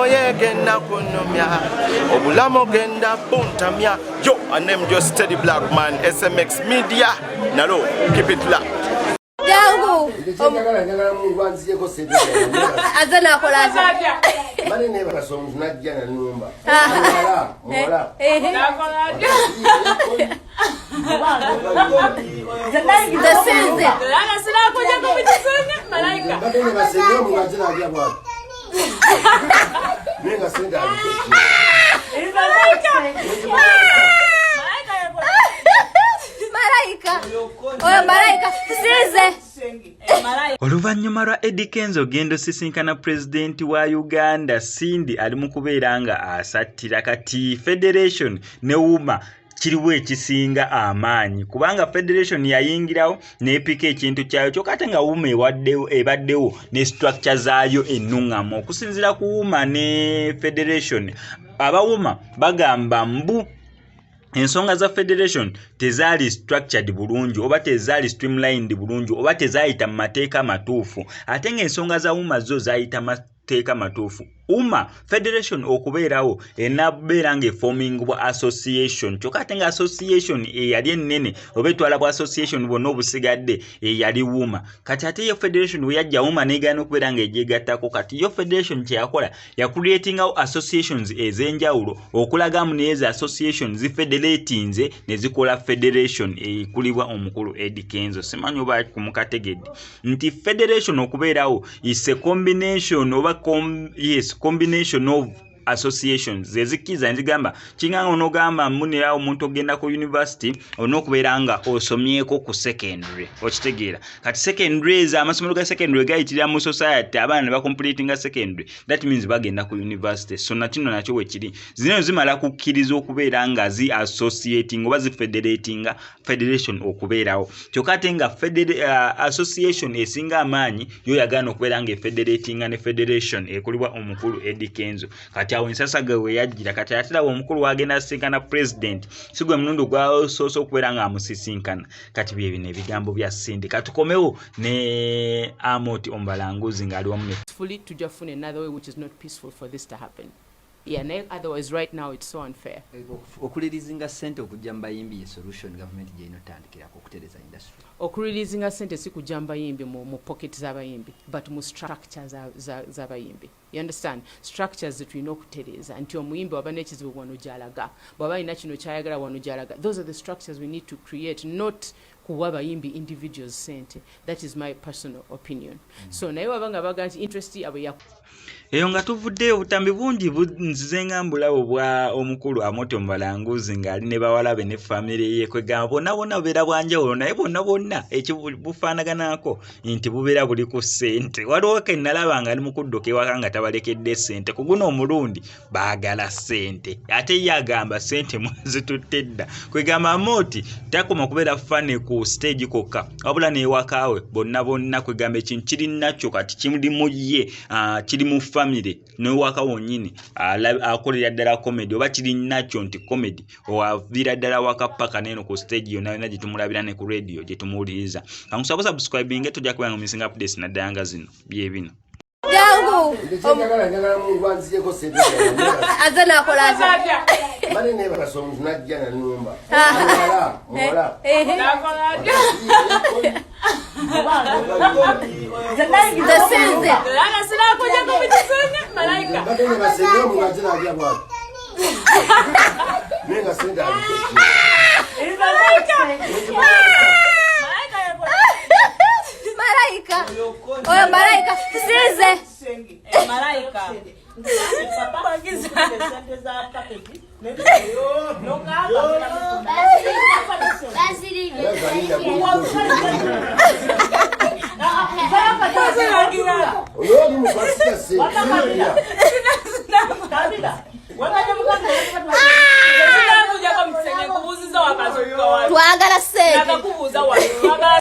moye genda kunomya obulamo genda puntamya. Yo, I name just Steady Black Man, SMX Media. Nalo, keep it locked. Jangu. Azana kolaza. Mane ne basonga najja na numba. Mola. The Sente. Ana sina kuja kubitisanya malaika. Mane ne basenya mu ngazina ajja bwa. Nenga senda ali. Malaika. Oya malaika. Size. Oluvannyuma lwa Eddie Kenzo gendo sisinkana president wa Uganda Sindi ali mu kubeera nga asattira kati Federation ne UMA kiriwo ekisinga amaanyi kubanga Federation yayingirawo n'epika ekintu kyayo kyokka ate nga UMA ebaddewo ne structure zaayo ennung'amu okusinziira ku UMA ne Federation. Aba UMA bagamba mbu ensonga za Federation tezaali structured bulungi oba tezaali streamlined bulungi oba tezayita mu mateeka matuufu ate ng'ensonga za UMA zo zayita mateeka matuufu. UMA Federation okubeerawo enabeera ng'eformingibwa association kyokka ate nga association eyali ennene oba etwala bwa association bwonna obusigadde eyali UMA kati ate yo Federation we yajja UMA n'egaana okubeera ng'egyegattako kati yo Federation kye yakola yakuleetingawo associations ez'enjawulo okulagamu n'ezo associations zifederatinze ne zikola Federation ekulibwa omukulu Eddie Kenzo. Simanyi oba kumukategedde nti Federation okubeerawo is a combination oba combination of associations zezikiza nzigamba kinganga onogamba munira omuntu ogenda ku university onokubeera nga osomyeko ku secondary okitegeera kati secondary za amasomero ga secondary gayitirira mu society abaana ne bacompletinga secondary that means bagenda ku university so nakino nakyo wekiri zino zimala kukkiriza okubeera nga zi associating oba zi federatinga Federation okubeerawo kyokka ate nga association esinga amaanyi yo yagaana okubeera nga federatinga ne Federation ekulibwa omukulu Eddie Kenzo kati awo ensasa we yajjira kati ate awo omukulu wagenda sisinkana president sigwe munundu gwa soso okubeera nga amusisinkana kati bye bino ebigambo bya Sente katukomewo ne Amoti Ombalanguzi ng'ali wamu ne Fully to just find another way which is not peaceful for this to happen. Yeah, otherwise right now it's so unfair. Okulirizinga Sente okujja Zabayimbi ye solution government gye inotandikirako okutereza industry. Okulirizinga Sente si kujja Zabayimbi mu pocket z'abayimbi but mu structure z'abayimbi. You understand? Structures that we know kutereza nti omuyimbi waba n'ekizibu wano gyalaga bwaba alina kino kyayagala wano gyalaga. Those are the structures we need to create, not kuwa bayimbi individuals Sente. That is my personal opinion. So naye wabanga baga nti interest yabwe ya eyo nga tuvudde obutambi bungi nzize nga mbulawo bwa omukulu Amoti Ombalanguzi ng'ali ne bawala be ne family ye kwegamba bonna bubeera bwanjawulo naye bonna ekibufaanaganako nti bubeera buli ku Sente. Waliwo ke nalaba nga ali mu kudduka ewaka nga tabalekedde Sente ku guno omulundi baagala Sente ate ye agamba Sente mwazitutte dda kwegamba Amoti takoma kubeera fane ku stage kokka wabula n'ewakaawe bonna kwegamba ekintu kiri nakyo kati kimuli mu ye kiri mu family n'ewaka wonnyini akolera ddala comedy oba kiri nakyo nti comedy owavira ddala waka paka neno ku stage yonna yonna gye tumulabira ne ku radio gye tumuwuliriza kankusaba subscribing tujja kubanga mu missing updates naddanga zino bye bino Jangu. Njagala mu ngwanziyeko Sente. Azana kolaza. Mane ne basonga najja na numba. Mola. The Sente. Ana sina kuja kubitisanya malaika. Mane ne basenya mu ngazina ajja bwa. Nenga senda ali. Malaika. Oya malaika. Size. Malaika. Twagala